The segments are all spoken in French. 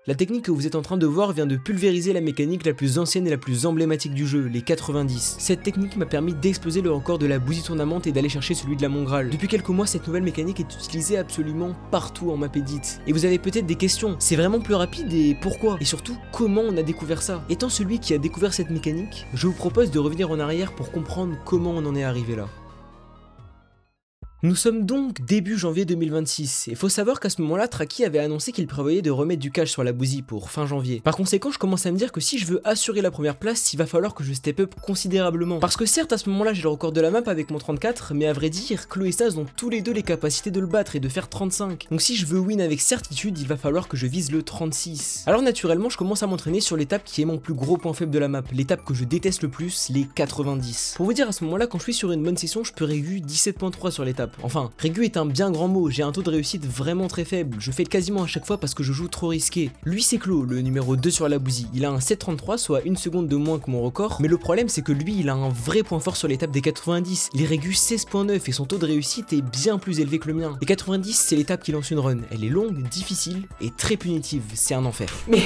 La technique que vous êtes en train de voir vient de pulvériser la mécanique la plus ancienne et la plus emblématique du jeu, les 90. Cette technique m'a permis d'exploser le record de la bousie tournamante et d'aller chercher celui de la Mont Graal. Depuis quelques mois, cette nouvelle mécanique est utilisée absolument partout en map edit. Et vous avez peut-être des questions, c'est vraiment plus rapide et pourquoi? Et surtout, comment on a découvert ça? Étant celui qui a découvert cette mécanique, je vous propose de revenir en arrière pour comprendre comment on en est arrivé là. Nous sommes donc début janvier 2026, et faut savoir qu'à ce moment-là, Traki avait annoncé qu'il prévoyait de remettre du cash sur la bousie pour fin janvier. Par conséquent, je commence à me dire que si je veux assurer la première place, il va falloir que je step up considérablement. Parce que certes, à ce moment-là, j'ai le record de la map avec mon 34, mais à vrai dire, Chloé et Staz ont tous les deux les capacités de le battre et de faire 35. Donc si je veux win avec certitude, il va falloir que je vise le 36. Alors naturellement, je commence à m'entraîner sur l'étape qui est mon plus gros point faible de la map, l'étape que je déteste le plus, les 90. Pour vous dire, à ce moment-là, quand je suis sur une bonne session, je peux régu 17.3 sur l'étape. Enfin, régu est un bien grand mot, j'ai un taux de réussite vraiment très faible, je fais quasiment à chaque fois parce que je joue trop risqué. Lui c'est Clo, le numéro 2 sur la bousie, il a un 7.33, soit 1 seconde de moins que mon record, mais le problème c'est que lui il a un vrai point fort sur l'étape des 90, il est régu 16.9 et son taux de réussite est bien plus élevé que le mien. Les 90 c'est l'étape qui lance une run, elle est longue, difficile et très punitive, c'est un enfer. Mais...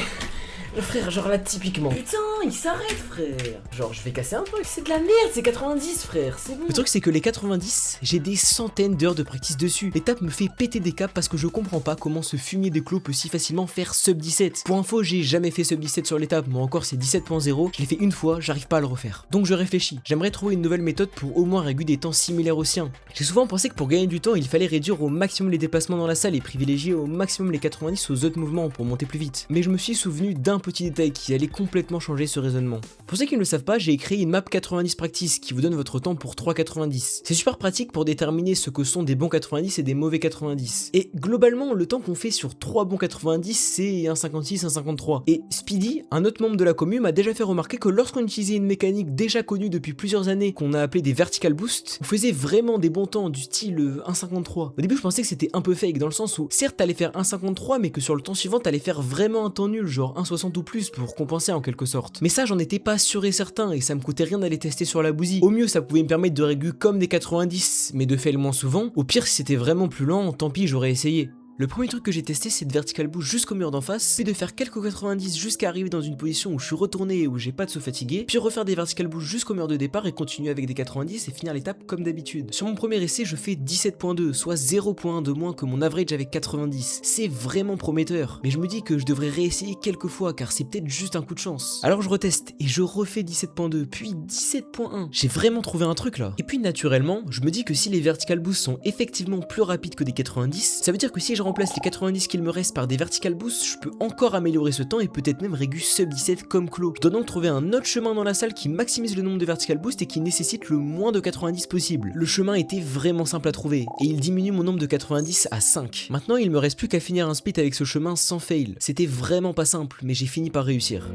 frère, genre là typiquement. Putain, il s'arrête frère. Genre je vais casser un truc, c'est de la merde, c'est 90 frère, c'est bon. Le truc c'est que les 90, j'ai des centaines d'heures de practice dessus. L'étape me fait péter des câbles parce que je comprends pas comment ce fumier des clos peut si facilement faire sub 17. Pour info, j'ai jamais fait sub 17 sur l'étape, mon record c'est 17.0, je l'ai fait une fois, j'arrive pas à le refaire. Donc je réfléchis, j'aimerais trouver une nouvelle méthode pour au moins réguler des temps similaires aux siens. J'ai souvent pensé que pour gagner du temps, il fallait réduire au maximum les déplacements dans la salle et privilégier au maximum les 90 aux autres mouvements pour monter plus vite. Mais je me suis souvenu d'un petit détail qui allait complètement changer ce raisonnement. Pour ceux qui ne le savent pas, j'ai créé une map 90 practice qui vous donne votre temps pour 3,90. C'est super pratique pour déterminer ce que sont des bons 90 et des mauvais 90. Et globalement, le temps qu'on fait sur 3 bons 90, c'est 1,56, 1,53. Et Speedy, un autre membre de la commu, m'a déjà fait remarquer que lorsqu'on utilisait une mécanique déjà connue depuis plusieurs années, qu'on a appelée des vertical boosts, on faisait vraiment des bons temps du style 1,53. Au début, je pensais que c'était un peu fake, dans le sens où certes t'allais faire 1,53, mais que sur le temps suivant, t'allais faire vraiment un temps nul, genre 1,60 ou plus, pour compenser en quelque sorte. Mais ça, j'en étais pas sûr et certain, et ça me coûtait rien d'aller tester sur la bousie. Au mieux, ça pouvait me permettre de régu comme des 90, mais de fail moins souvent. Au pire, si c'était vraiment plus lent, tant pis, j'aurais essayé. Le premier truc que j'ai testé, c'est de vertical boost jusqu'au mur d'en face, puis de faire quelques 90 jusqu'à arriver dans une position où je suis retourné et où j'ai pas de se fatiguer, puis refaire des vertical boost jusqu'au mur de départ et continuer avec des 90 et finir l'étape comme d'habitude. Sur mon premier essai, je fais 17.2, soit 0.1 de moins que mon average avec 90. C'est vraiment prometteur, mais je me dis que je devrais réessayer quelques fois car c'est peut-être juste un coup de chance. Alors je reteste et je refais 17.2, puis 17.1. J'ai vraiment trouvé un truc là. Et puis naturellement, je me dis que si les vertical boosts sont effectivement plus rapides que des 90, ça veut dire que si je remplace les 90 qu'il me reste par des vertical boosts, je peux encore améliorer ce temps et peut-être même régu sub 17 comme Clo. Je dois donc trouver un autre chemin dans la salle qui maximise le nombre de vertical boosts et qui nécessite le moins de 90 possible. Le chemin était vraiment simple à trouver et il diminue mon nombre de 90 à 5. Maintenant il me reste plus qu'à finir un split avec ce chemin sans fail. C'était vraiment pas simple, mais j'ai fini par réussir.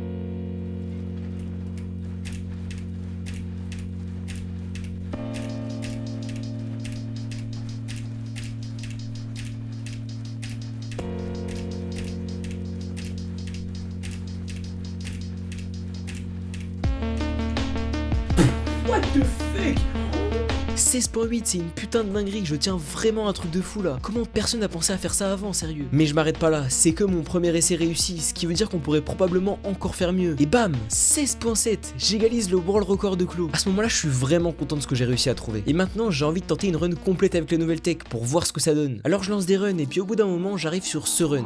What the fuck? 16.8, c'est une putain de dinguerie, je tiens vraiment un truc de fou là. Comment personne n'a pensé à faire ça avant, sérieux? Mais je m'arrête pas là, c'est que mon premier essai réussi, ce qui veut dire qu'on pourrait probablement encore faire mieux. Et bam, 16.7, j'égalise le world record de Clo. À ce moment-là, je suis vraiment content de ce que j'ai réussi à trouver. Et maintenant, j'ai envie de tenter une run complète avec la nouvelle tech pour voir ce que ça donne. Alors je lance des runs et puis au bout d'un moment, j'arrive sur ce run.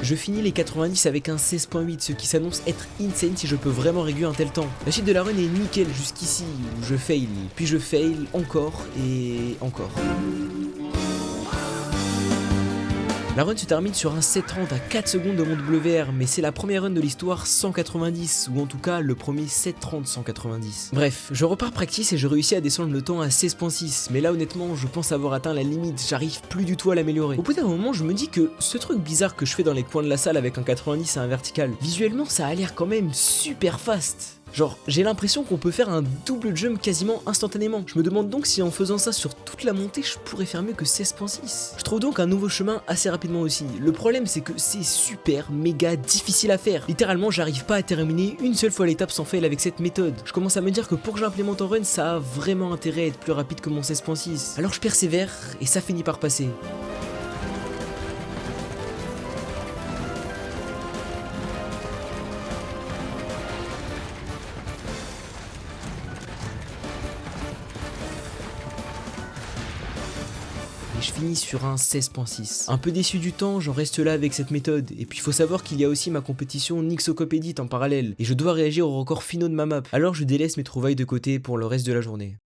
Je finis les 90 avec un 16.8, ce qui s'annonce être insane si je peux vraiment réguler un tel temps. La suite de la run est nickel jusqu'ici, où je fail, puis je fail encore et encore. La run se termine sur un 7.30 à 4 secondes de mon WR, mais c'est la première run de l'histoire 190, ou en tout cas le premier 7.30 190. Bref, je repars practice et je réussis à descendre le temps à 16.6, mais là honnêtement je pense avoir atteint la limite, j'arrive plus du tout à l'améliorer. Au bout d'un moment je me dis que ce truc bizarre que je fais dans les coins de la salle avec un 90 et un vertical, visuellement ça a l'air quand même super fast. Genre, j'ai l'impression qu'on peut faire un double jump quasiment instantanément. Je me demande donc si en faisant ça sur toute la montée, je pourrais faire mieux que 16.6. Je trouve donc un nouveau chemin assez rapidement aussi. Le problème, c'est que c'est super méga difficile à faire. Littéralement, j'arrive pas à terminer une seule fois l'étape sans fail avec cette méthode. Je commence à me dire que pour que j'implémente en run, ça a vraiment intérêt à être plus rapide que mon 16.6. Alors je persévère et ça finit par passer. Et je finis sur un 16.6. Un peu déçu du temps, j'en reste là avec cette méthode. Et puis il faut savoir qu'il y a aussi ma compétition Nixocop Edit en parallèle. Et je dois réagir aux records finaux de ma map. Alors je délaisse mes trouvailles de côté pour le reste de la journée.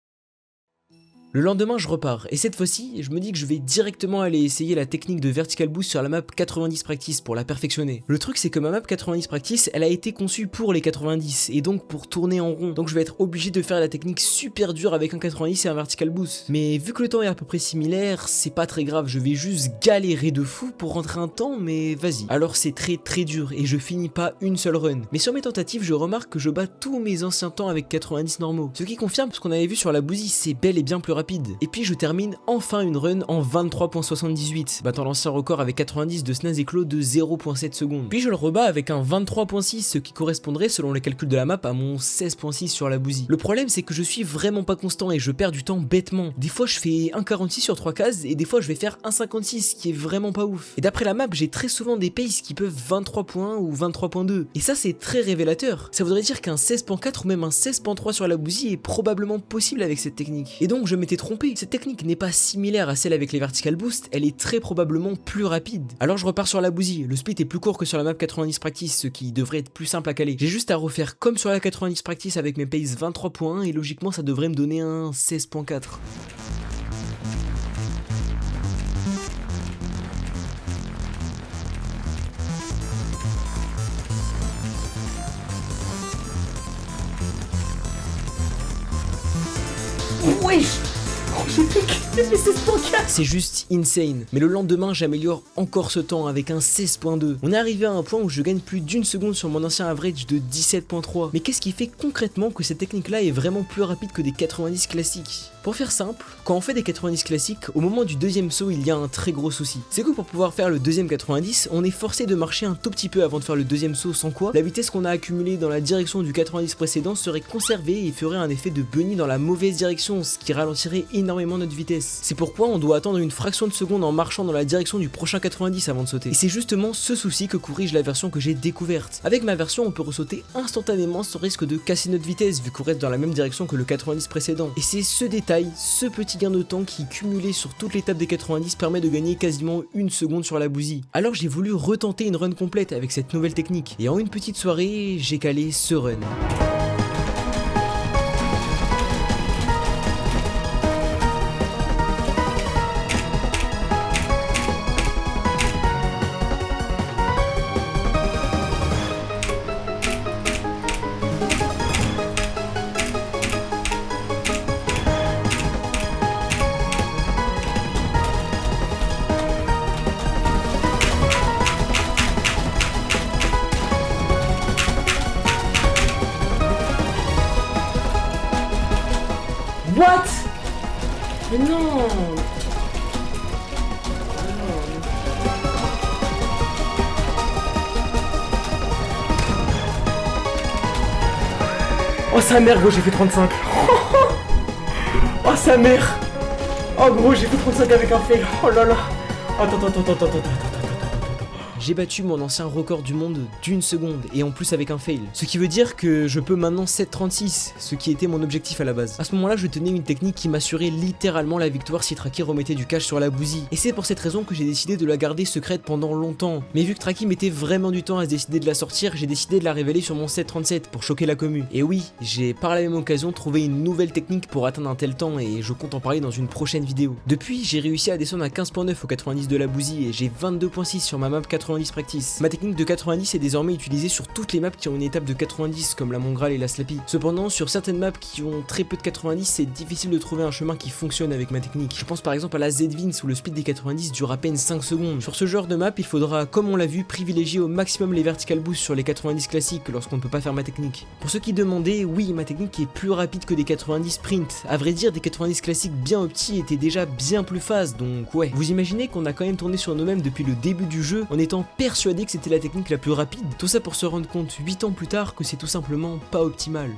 Le lendemain, je repars, et cette fois-ci, je me dis que je vais directement aller essayer la technique de vertical boost sur la map 90 practice pour la perfectionner. Le truc, c'est que ma map 90 practice, elle a été conçue pour les 90, et donc pour tourner en rond. Donc je vais être obligé de faire la technique super dure avec un 90 et un vertical boost. Mais vu que le temps est à peu près similaire, c'est pas très grave, je vais juste galérer de fou pour rentrer un temps, mais vas-y. Alors c'est très dur, et je finis pas une seule run. Mais sur mes tentatives, je remarque que je bats tous mes anciens temps avec 90 normaux. Ce qui confirme ce qu'on avait vu sur la bousille, c'est bel et bien plus rapide. Et puis je termine enfin une run en 23.78, battant l'ancien record avec 90 de Snaz et Claude de 0.7 secondes. Puis je le rebats avec un 23.6, ce qui correspondrait selon les calculs de la map à mon 16.6 sur la bousille. Le problème c'est que je suis vraiment pas constant et je perds du temps bêtement. Des fois je fais 1.46 sur 3 cases et des fois je vais faire 1.56, qui est vraiment pas ouf. Et d'après la map, j'ai très souvent des paces qui peuvent 23 points ou 23.2. Et ça c'est très révélateur. Ça voudrait dire qu'un 16.4 ou même un 16.3 sur la bousille est probablement possible avec cette technique. Et donc je m'étais trompé. Cette technique n'est pas similaire à celle avec les vertical boost, elle est très probablement plus rapide. Alors je repars sur la bousille, le split est plus court que sur la map 90 practice, ce qui devrait être plus simple à caler. J'ai juste à refaire comme sur la 90 practice avec mes paces 23.1 et logiquement ça devrait me donner un 16.4. Wesh! C'est juste insane. Mais le lendemain, j'améliore encore ce temps avec un 16.2. On est arrivé à un point où je gagne plus d'une seconde sur mon ancien average de 17.3. Mais qu'est-ce qui fait concrètement que cette technique-là est vraiment plus rapide que des 90 classiques? Pour faire simple, quand on fait des 90 classiques, au moment du deuxième saut, il y a un très gros souci. C'est que pour pouvoir faire le deuxième 90, on est forcé de marcher un tout petit peu avant de faire le deuxième saut, sans quoi la vitesse qu'on a accumulée dans la direction du 90 précédent serait conservée et ferait un effet de bunny dans la mauvaise direction, ce qui ralentirait énormément notre vitesse. C'est pourquoi on doit attendre une fraction de seconde en marchant dans la direction du prochain 90 avant de sauter. Et c'est justement ce souci que corrige la version que j'ai découverte. Avec ma version, on peut ressauter instantanément sans risque de casser notre vitesse vu qu'on reste dans la même direction que le 90 précédent. Et c'est ce détail, ce petit gain de temps qui, cumulé sur toute l'étape des 90, permet de gagner quasiment une seconde sur la bousille. Alors j'ai voulu retenter une run complète avec cette nouvelle technique. Et en une petite soirée, j'ai calé ce run. What? Mais non! Oh sa mère gros, j'ai fait 35. Oh sa mère. Oh gros, j'ai fait 35 avec un fail. Oh là là. Attends. J'ai battu mon ancien record du monde d'une seconde et en plus avec un fail. Ce qui veut dire que je peux maintenant 7.36, ce qui était mon objectif à la base. À ce moment-là, je tenais une technique qui m'assurait littéralement la victoire si Tracky remettait du cash sur la bousille. Et c'est pour cette raison que j'ai décidé de la garder secrète pendant longtemps. Mais vu que Tracky mettait vraiment du temps à se décider de la sortir, j'ai décidé de la révéler sur mon 7.37 pour choquer la commu. Et oui, j'ai par la même occasion trouvé une nouvelle technique pour atteindre un tel temps et je compte en parler dans une prochaine vidéo. Depuis, j'ai réussi à descendre à 15.9 au 90 de la bousille et j'ai 22.6 sur ma map 90. 90 practice. Ma technique de 90 est désormais utilisée sur toutes les maps qui ont une étape de 90 comme la Mongrel et la Slappy. Cependant, sur certaines maps qui ont très peu de 90, c'est difficile de trouver un chemin qui fonctionne avec ma technique. Je pense par exemple à la Z-Vince où le speed des 90 dure à peine 5 secondes. Sur ce genre de map, il faudra, comme on l'a vu, privilégier au maximum les vertical boosts sur les 90 classiques lorsqu'on ne peut pas faire ma technique. Pour ceux qui demandaient, oui, ma technique est plus rapide que des 90 sprint. À vrai dire, des 90 classiques bien optis étaient déjà bien plus fast, donc ouais. Vous imaginez qu'on a quand même tourné sur nous-mêmes depuis le début du jeu en étant persuadé que c'était la technique la plus rapide. Tout ça pour se rendre compte 8 ans plus tard que c'est tout simplement pas optimal.